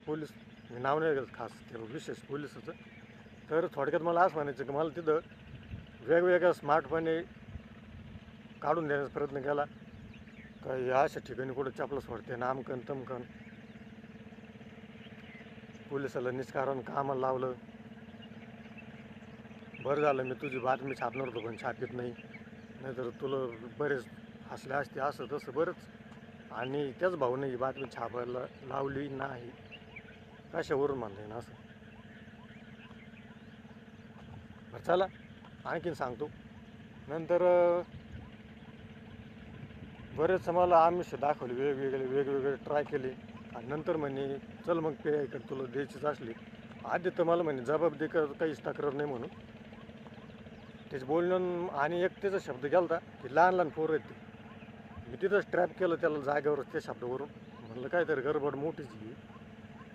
Police, मी नाव नाही घेत खास ते विशेष पोलिसाचं. तर थोडक्यात मला असं म्हणायचं की मला तिथं वेगवेगळ्या स्मार्टपणे काढून देण्याचा प्रयत्न केला का या अशा ठिकाणी कुठं चपला सोडते नामकन तमकन, पोलिसाला निष्कारण कामाला लावलं. बरं झालं मी तुझी बातमी छापणार होतो पण छापीत नाही, नाहीतर तुला बरेच हसले असते असं तसं बरंच. आणि त्याच भाऊने ही बातमी छापायला लावली नाही, कशावरून म्हणलं ना असं. बरं चला आणखीन सांगतो. नंतर बरेच मला आमिष दाखवले, वेगवेगळे ट्राय केले. आणि नंतर म्हणे चल मग पे इकडे तुला द्यायचीच असली. आधी तर मला म्हणे जबाब दे काहीच तक्रार नाही म्हणून त्याचं बोलणं. आणि एक त्याचा शब्द गेला होता की लहान लहान पोरं आहेत ते. मी तिथंच ट्रॅप केलं त्याला जागेवरच त्या शब्दावरून. म्हणलं काहीतरी गडबड मोठीच घे.